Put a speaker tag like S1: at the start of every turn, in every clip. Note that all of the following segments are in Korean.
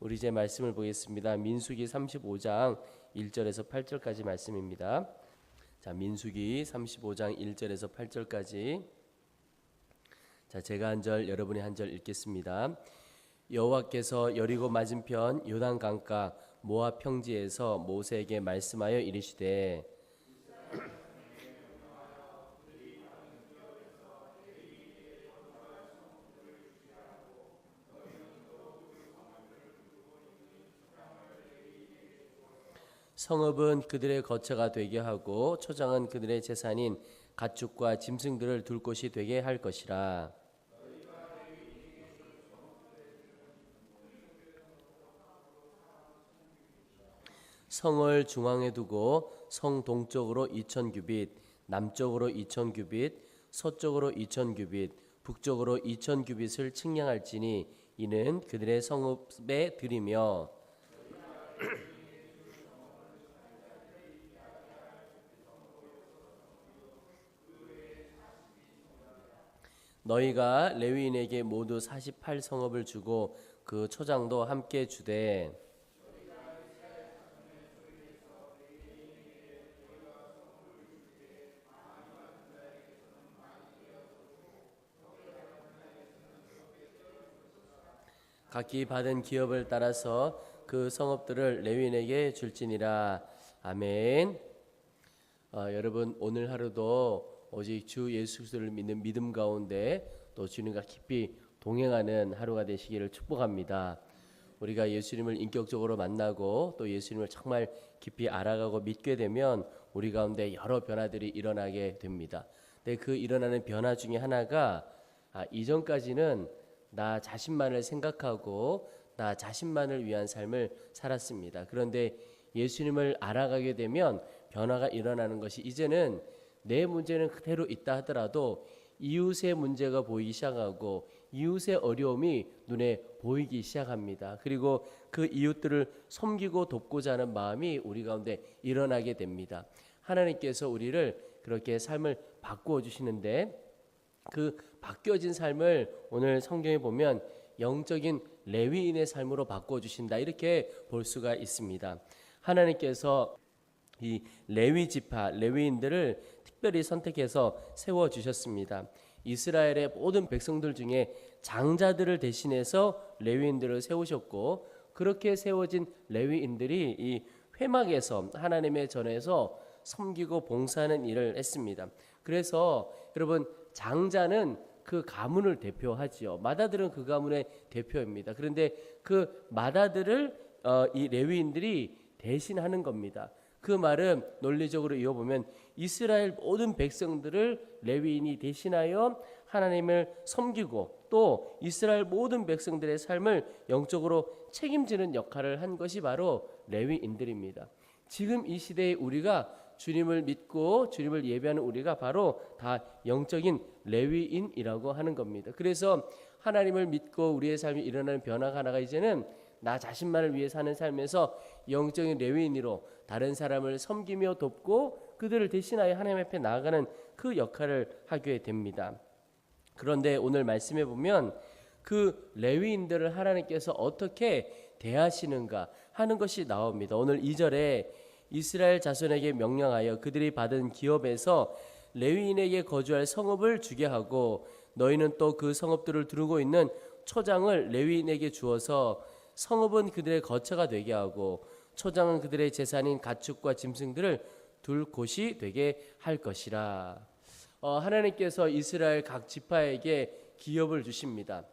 S1: 우리 이제 말씀을 보겠습니다. 민수기 35장 1절에서 8절까지 말씀입니다. 자, 민수기 35장 1절에서 8절까지. 자, 제가 한 절, 여러분이 한 절 읽겠습니다. 여호와께서 여리고 맞은편 요단 강가 모압 평지에서 모세에게 말씀하여 이르시되 성읍은 그들의 거처가 되게 하고 초장은 그들의 재산인 가축과 짐승들을 둘 곳이 되게 할 것이라. 성을 중앙에 두고 성 동쪽으로 2000규빗, 남쪽으로 2000규빗, 서쪽으로 2000규빗, 북쪽으로 2000규빗을 측량할지니 이는 그들의 성읍에 들이며 너희가 레위인에게 모두 48성읍을 주고 그 초장도 함께 주되 각기 받은 기업을 따라서 그 성읍들을 레위인에게 줄지니라. 아멘. 여러분, 오늘 하루도 오직 주 예수 그리스도를 믿는 믿음 가운데 또 주님과 깊이 동행하는 하루가 되시기를 축복합니다. 우리가 예수님을 인격적으로 만나고 또 예수님을 정말 깊이 알아가고 믿게 되면 우리 가운데 여러 변화들이 일어나게 됩니다. 근데 그 일어나는 변화 중에 하나가 이전까지는 나 자신만을 생각하고 나 자신만을 위한 삶을 살았습니다. 그런데 예수님을 알아가게 되면 변화가 일어나는 것이 이제는 내 문제는 그대로 있다 하더라도 이웃의 문제가 보이기 시작하고 이웃의 어려움이 눈에 보이기 시작합니다. 그리고 그 이웃들을 섬기고 돕고자 하는 마음이 우리 가운데 일어나게 됩니다. 하나님께서 우리를 그렇게 삶을 바꾸어 주시는데 그 바뀌어진 삶을 오늘 성경에 보면 영적인 레위인의 삶으로 바꾸어 주신다, 이렇게 볼 수가 있습니다. 하나님께서 이 레위 지파, 레위인들을 특별히 선택해서 세워 주셨습니다. 이스라엘의 모든 백성들 중에 장자들을 대신해서 레위인들을 세우셨고, 그렇게 세워진 레위인들이 이 회막에서 하나님의 전에서 섬기고 봉사하는 일을 했습니다. 그래서 여러분, 장자는 그 가문을 대표하지요. 맏아들은 그 가문의 대표입니다. 그런데 그 맏아들을 이 레위인들이 대신하는 겁니다. 그 말은 논리적으로 이어보면 이스라엘 모든 백성들을 레위인이 대신하여 하나님을 섬기고 또 이스라엘 모든 백성들의 삶을 영적으로 책임지는 역할을 한 것이 바로 레위인들입니다. 지금 이 시대에 우리가 주님을 믿고 주님을 예배하는 우리가 바로 다 영적인 레위인이라고 하는 겁니다. 그래서 하나님을 믿고 우리의 삶이 일어나는 변화가 하나가 이제는 나 자신만을 위해 사는 삶에서 영적인 레위인으로 다른 사람을 섬기며 돕고 그들을 대신하여 하나님 앞에 나아가는 그 역할을 하게 됩니다. 그런데 오늘 말씀해 보면 그 레위인들을 하나님께서 어떻게 대하시는가 하는 것이 나옵니다. 오늘 2절에 이스라엘 자손에게 명령하여 그들이 받은 기업에서 레위인에게 거주할 성읍을 주게 하고 너희는 또 그 성읍들을 두르고 있는 초장을 레위인에게 주어서 성읍은 그들의 거처가 되게 하고 초장은 그들의 재산인 가축과 짐승들을 둘 곳이 되게 할 것이라. 하나님께서 이스라엘 각 지파에게 기업을 주십니다.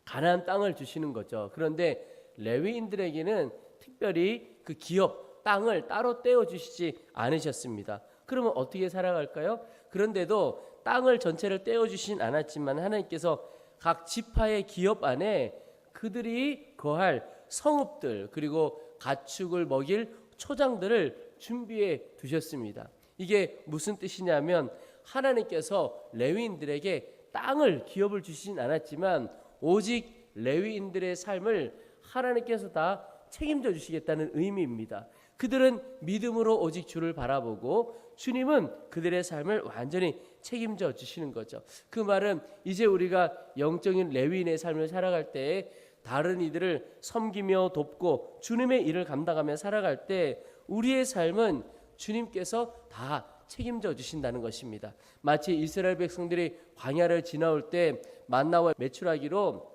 S1: 가나안 땅을 주시는 거죠. 그런데 레위인들에게는 특별히 그 기업 땅을 따로 떼어 주시지 않으셨습니다. 그러면 어떻게 살아갈까요? 그런데도 땅을 전체를 떼어 주시진 않았지만 하나님께서 각 지파의 기업 안에 그들이 거할 성읍들 그리고 가축을 먹일 초장들을 준비해 두셨습니다. 이게 무슨 뜻이냐면 하나님께서 레위인들에게 땅을 기업을 주시진 않았지만 오직 레위인들의 삶을 하나님께서 다 책임져 주시겠다는 의미입니다. 그들은 믿음으로 오직 주를 바라보고 주님은 그들의 삶을 완전히 책임져 주시는 거죠. 그 말은 이제 우리가 영적인 레위인의 삶을 살아갈 때에 다른 이들을 섬기며 돕고 주님의 일을 감당하며 살아갈 때 우리의 삶은 주님께서 다 책임져 주신다는 것입니다. 마치 이스라엘 백성들이 광야를 지나올 때 만나와 메추라기로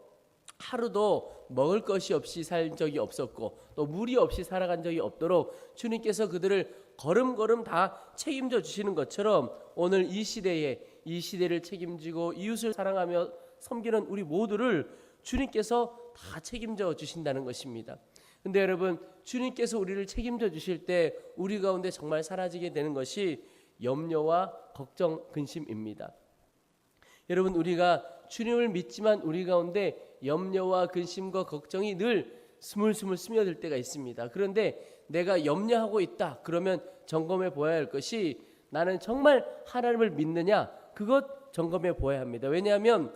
S1: 하루도 먹을 것이 없이 살 적이 없었고 또 물이 없이 살아간 적이 없도록 주님께서 그들을 걸음걸음 다 책임져 주시는 것처럼 오늘 이 시대를 책임지고 이웃을 사랑하며 섬기는 우리 모두를 주님께서 다 책임져 주신다는 것입니다. 근데 여러분, 주님께서 우리를 책임져 주실 때 우리 가운데 정말 사라지게 되는 것이 염려와 걱정, 근심입니다. 여러분, 우리가 주님을 믿지만 우리 가운데 염려와 근심과 걱정이 늘 스물스물 스며들 때가 있습니다. 그런데 내가 염려하고 있다 그러면 점검해 보아야 할 것이 나는 정말 하나님을 믿느냐, 그것 점검해 보아야 합니다. 왜냐하면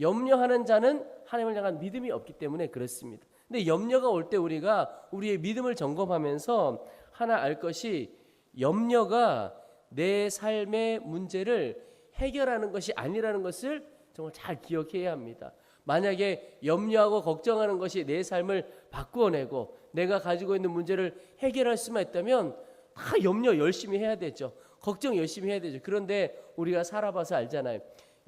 S1: 염려하는 자는 하나님을 향한 믿음이 없기 때문에 그렇습니다. 근데 염려가 올 때 우리가 우리의 믿음을 점검하면서 하나 알 것이 염려가 내 삶의 문제를 해결하는 것이 아니라는 것을 정말 잘 기억해야 합니다. 만약에 염려하고 걱정하는 것이 내 삶을 바꾸어내고 내가 가지고 있는 문제를 해결할 수만 있다면 다 염려 열심히 해야 되죠. 걱정 열심히 해야 되죠. 그런데 우리가 살아봐서 알잖아요.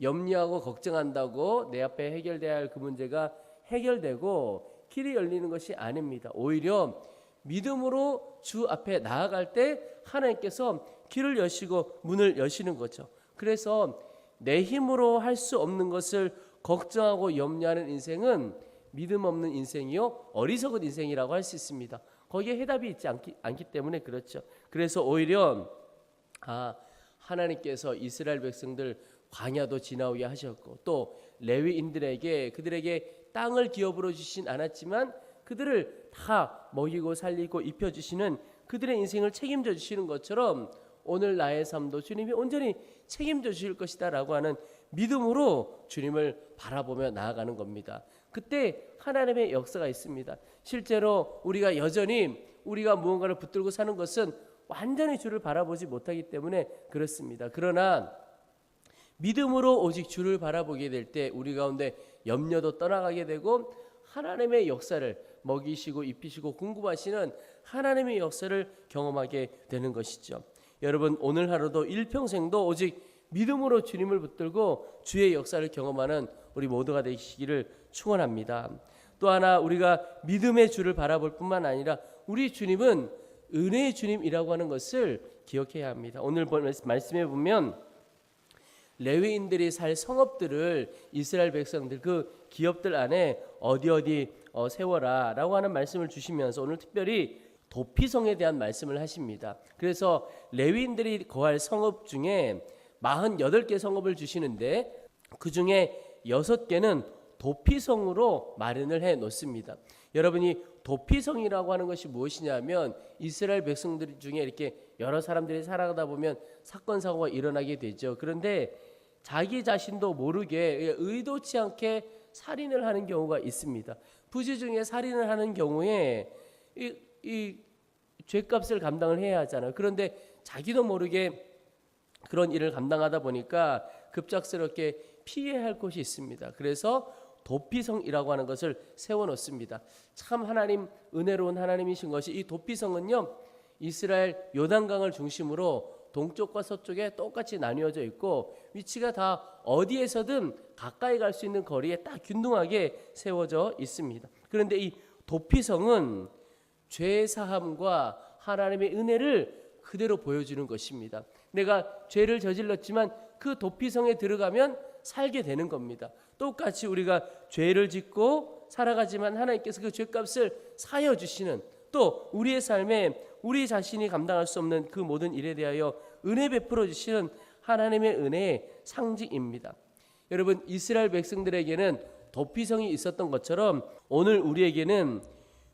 S1: 염려하고 걱정한다고 내 앞에 해결돼야 할 그 문제가 해결되고 길이 열리는 것이 아닙니다. 오히려 믿음으로 주 앞에 나아갈 때 하나님께서 길을 여시고 문을 여시는 거죠. 그래서 내 힘으로 할 수 없는 것을 걱정하고 염려하는 인생은 믿음 없는 인생이요 어리석은 인생이라고 할 수 있습니다. 거기에 해답이 있지 않기 때문에 그렇죠. 그래서 오히려 하나님께서 이스라엘 백성들 광야도 지나오게 하셨고 또 레위인들에게 그들에게 땅을 기업으로 주신 않았지만 그들을 다 먹이고 살리고 입혀주시는 그들의 인생을 책임져 주시는 것처럼 오늘 나의 삶도 주님이 온전히 책임져 주실 것이다 라고 하는 믿음으로 주님을 바라보며 나아가는 겁니다. 그때 하나님의 역사가 있습니다. 실제로 우리가 여전히 우리가 무언가를 붙들고 사는 것은 완전히 주를 바라보지 못하기 때문에 그렇습니다. 그러나 믿음으로 오직 주를 바라보게 될 때 우리 가운데 염려도 떠나가게 되고 하나님의 역사를 먹이시고 입히시고 궁금하시는 하나님의 역사를 경험하게 되는 것이죠. 여러분, 오늘 하루도 일평생도 오직 믿음으로 주님을 붙들고 주의 역사를 경험하는 우리 모두가 되시기를 축원합니다. 또 하나 우리가 믿음의 주를 바라볼 뿐만 아니라 우리 주님은 은혜의 주님이라고 하는 것을 기억해야 합니다. 오늘 말씀해 보면 레위인들이 살 성읍들을 이스라엘 백성들 그 기업들 안에 어디 세워라 라고 하는 말씀을 주시면서 오늘 특별히 도피성에 대한 말씀을 하십니다. 그래서 레위인들이 거할 성읍 중에 48개 성읍을 주시는데 그 중에 6개는 도피성으로 마련을 해 놓습니다. 여러분이 도피성이라고 하는 것이 무엇이냐면 이스라엘 백성들 중에 이렇게 여러 사람들이 살아가다 보면 사건 사고가 일어나게 되죠. 그런데 자기 자신도 모르게 의도치 않게 살인을 하는 경우가 있습니다. 부지 중에 살인을 하는 경우에 이 죄값을 감당을 해야 하잖아요. 그런데 자기도 모르게 그런 일을 감당하다 보니까 급작스럽게 피해야 할 곳이 있습니다. 그래서 도피성이라고 하는 것을 세워놓습니다. 참 하나님 은혜로운 하나님이신 것이 이 도피성은요 이스라엘 요단강을 중심으로 동쪽과 서쪽에 똑같이 나뉘어져 있고 위치가 다 어디에서든 가까이 갈 수 있는 거리에 딱 균등하게 세워져 있습니다. 그런데 이 도피성은 죄 사함과 하나님의 은혜를 그대로 보여주는 것입니다. 내가 죄를 저질렀지만 그 도피성에 들어가면 살게 되는 겁니다. 똑같이 우리가 죄를 짓고 살아가지만 하나님께서 그 죄값을 사여 주시는 또 우리의 삶에 우리 자신이 감당할 수 없는 그 모든 일에 대하여 은혜 베풀어 주시는 하나님의 은혜의 상징입니다. 여러분, 이스라엘 백성들에게는 도피성이 있었던 것처럼 오늘 우리에게는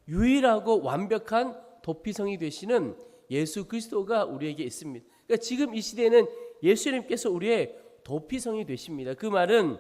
S1: 유일하고 완벽한 도피성이 되시는 예수 그리스도가 우리에게 있습니다. 그러니까 지금 이 시대에는 예수님께서 우리의 도피성이 되십니다. 그 말은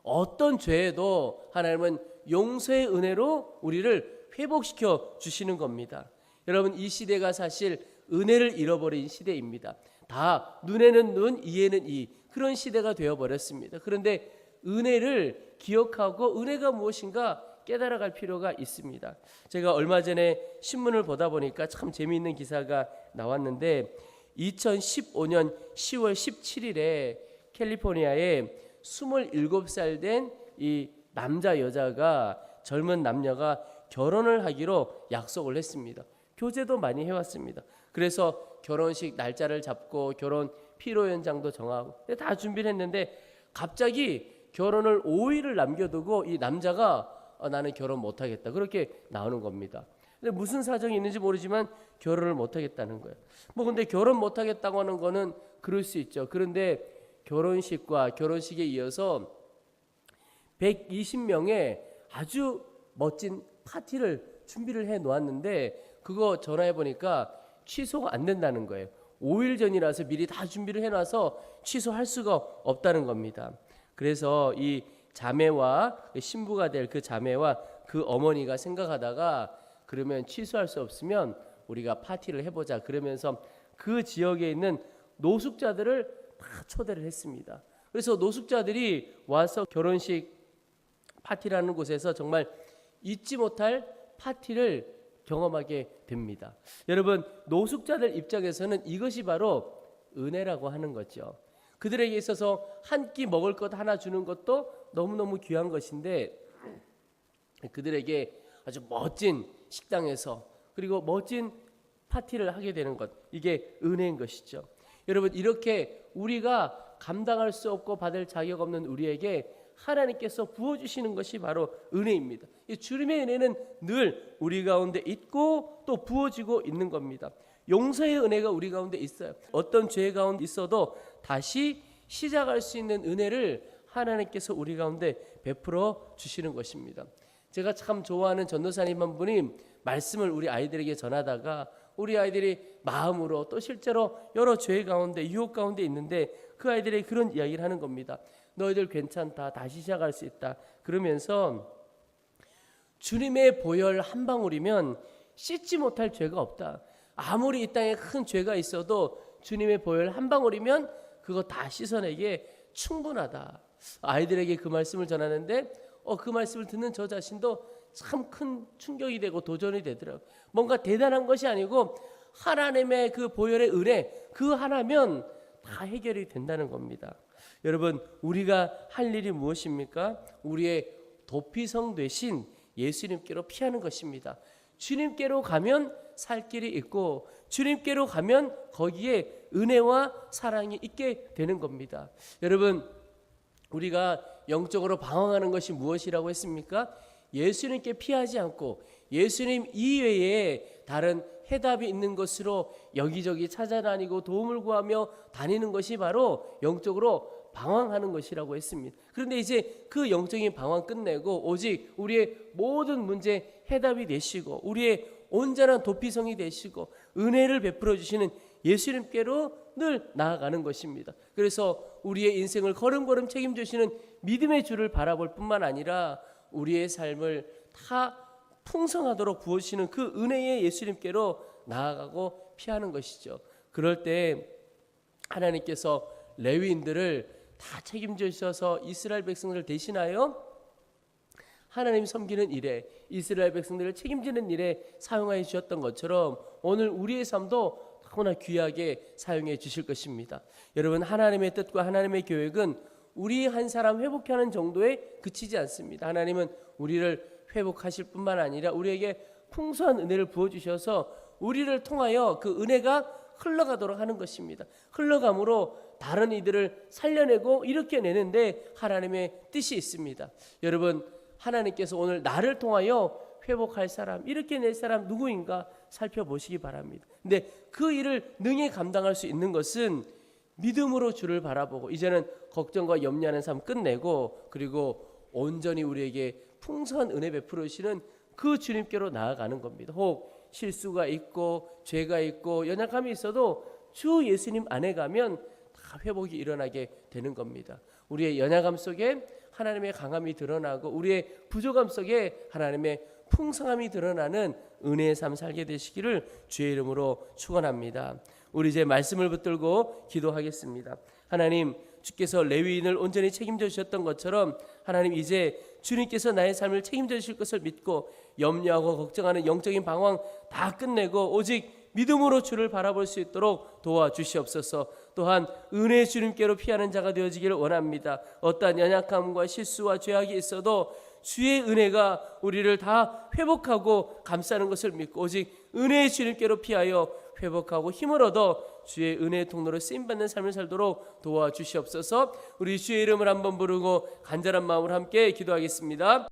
S1: 어떤 죄에도 하나님은 용서의 은혜로 우리를 회복시켜 주시는 겁니다. 여러분, 이 시대가 사실 은혜를 잃어버린 시대입니다. 다 눈에는 눈, 이에는 이 그런 시대가 되어버렸습니다. 그런데 은혜를 기억하고 은혜가 무엇인가 깨달아갈 필요가 있습니다. 제가 얼마 전에 신문을 보다 보니까 참 재미있는 기사가 나왔는데 2015년 10월 17일에 캘리포니아에 27살 된 이 남자 여자가 젊은 남녀가 결혼을 하기로 약속을 했습니다. 교제도 많이 해왔습니다. 그래서 결혼식 날짜를 잡고 결혼 피로 연장도 정하고 다 준비를 했는데 갑자기 결혼을 5일을 남겨두고 이 남자가 나는 결혼 못하겠다 그렇게 나오는 겁니다. 근데 무슨 사정이 있는지 모르지만 결혼을 못하겠다는 거예요. 뭐 근데 결혼 못하겠다고 하는 거는 그럴 수 있죠. 그런데 결혼식과 결혼식에 이어서 120명의 아주 멋진 파티를 준비를 해 놓았는데 그거 전화해 보니까 취소가 안 된다는 거예요. 5일 전이라서 미리 다 준비를 해놔서 취소할 수가 없다는 겁니다. 그래서 이 자매와 신부가 될 그 자매와 그 어머니가 생각하다가 그러면 취소할 수 없으면 우리가 파티를 해보자 그러면서 그 지역에 있는 노숙자들을 다 초대를 했습니다. 그래서 노숙자들이 와서 결혼식 파티라는 곳에서 정말 잊지 못할 파티를 경험하게 됩니다. 여러분, 노숙자들 입장에서는 이것이 바로 은혜라고 하는 거죠. 그들에게 있어서 한 끼 먹을 것 하나 주는 것도 너무너무 귀한 것인데 그들에게 아주 멋진 식당에서 그리고 멋진 파티를 하게 되는 것, 이게 은혜인 것이죠. 여러분, 이렇게 우리가 감당할 수 없고 받을 자격 없는 우리에게 하나님께서 부어주시는 것이 바로 은혜입니다. 이 주님의 은혜는 늘 우리 가운데 있고 또 부어지고 있는 겁니다. 용서의 은혜가 우리 가운데 있어요. 어떤 죄 가운데 있어도 다시 시작할 수 있는 은혜를 하나님께서 우리 가운데 베풀어 주시는 것입니다. 제가 참 좋아하는 전도사님 한 분이 말씀을 우리 아이들에게 전하다가 우리 아이들이 마음으로 또 실제로 여러 죄 가운데 유혹 가운데 있는데 그 아이들이 그런 이야기를 하는 겁니다. 너희들 괜찮다. 다시 시작할 수 있다. 그러면서 주님의 보혈 한 방울이면 씻지 못할 죄가 없다. 아무리 이 땅에 큰 죄가 있어도 주님의 보혈 한 방울이면 그거 다 씻어내기에 충분하다. 아이들에게 그 말씀을 전하는데 그 말씀을 듣는 저 자신도 참 큰 충격이 되고 도전이 되더라고요. 뭔가 대단한 것이 아니고 하나님의 그 보혈의 은혜 그 하나면 다 해결이 된다는 겁니다. 여러분, 우리가 할 일이 무엇입니까? 우리의 도피성 되신 예수님께로 피하는 것입니다. 주님께로 가면 살 길이 있고 주님께로 가면 거기에 은혜와 사랑이 있게 되는 겁니다. 여러분, 우리가 영적으로 방황하는 것이 무엇이라고 했습니까? 예수님께 피하지 않고 예수님 이외에 다른 해답이 있는 것으로 여기저기 찾아다니고 도움을 구하며 다니는 것이 바로 영적으로 방황하는 것이라고 했습니다. 그런데 이제 그 영적인 방황 끝내고 오직 우리의 모든 문제 해답이 되시고 우리의 온전한 도피성이 되시고 은혜를 베풀어 주시는 예수님께로 늘 나아가는 것입니다. 그래서 우리의 인생을 걸음걸음 책임지시는 믿음의 주를 바라볼 뿐만 아니라 우리의 삶을 다 풍성하도록 부어주시는 그 은혜의 예수님께로 나아가고 피하는 것이죠. 그럴 때 하나님께서 레위인들을 다 책임져 주셔서 이스라엘 백성들을 대신하여 하나님 섬기는 일에 이스라엘 백성들을 책임지는 일에 사용하여 주셨던 것처럼 오늘 우리의 삶도 너무나 귀하게 사용해 주실 것입니다. 여러분, 하나님의 뜻과 하나님의 계획은 우리 한 사람 회복하는 정도에 그치지 않습니다. 하나님은 우리를 회복하실 뿐만 아니라 우리에게 풍성한 은혜를 부어주셔서 우리를 통하여 그 은혜가 흘러가도록 하는 것입니다. 흘러감으로 다른 이들을 살려내고 일으켜내는데 하나님의 뜻이 있습니다. 여러분, 하나님께서 오늘 나를 통하여 회복할 사람, 일으켜낼 사람 누구인가 살펴보시기 바랍니다. 근데 그 일을 능히 감당할 수 있는 것은 믿음으로 주를 바라보고 이제는 걱정과 염려하는 삶 끝내고 그리고 온전히 우리에게 풍성한 은혜 베풀어 주시는 그 주님께로 나아가는 겁니다. 혹 실수가 있고 죄가 있고 연약함이 있어도 주 예수님 안에 가면 다 회복이 일어나게 되는 겁니다. 우리의 연약함 속에 하나님의 강함이 드러나고 우리의 부족함 속에 하나님의 풍성함이 드러나는 은혜의 삶 살게 되시기를 주의 이름으로 축원합니다. 우리 이제 말씀을 붙들고 기도하겠습니다. 하나님, 주께서 레위인을 온전히 책임져 주셨던 것처럼 하나님 이제 주님께서 나의 삶을 책임져 주실 것을 믿고 염려하고 걱정하는 영적인 방황 다 끝내고 오직 믿음으로 주를 바라볼 수 있도록 도와주시옵소서. 또한 은혜의 주님께로 피하는 자가 되어지기를 원합니다. 어떠한 연약함과 실수와 죄악이 있어도 주의 은혜가 우리를 다 회복하고 감싸는 것을 믿고 오직 은혜의 주님께로 피하여 회복하고 힘을 얻어 주의 은혜의 통로로 쓰임받는 삶을 살도록 도와주시옵소서. 우리 주의 이름을 한번 부르고 간절한 마음으로 함께 기도하겠습니다.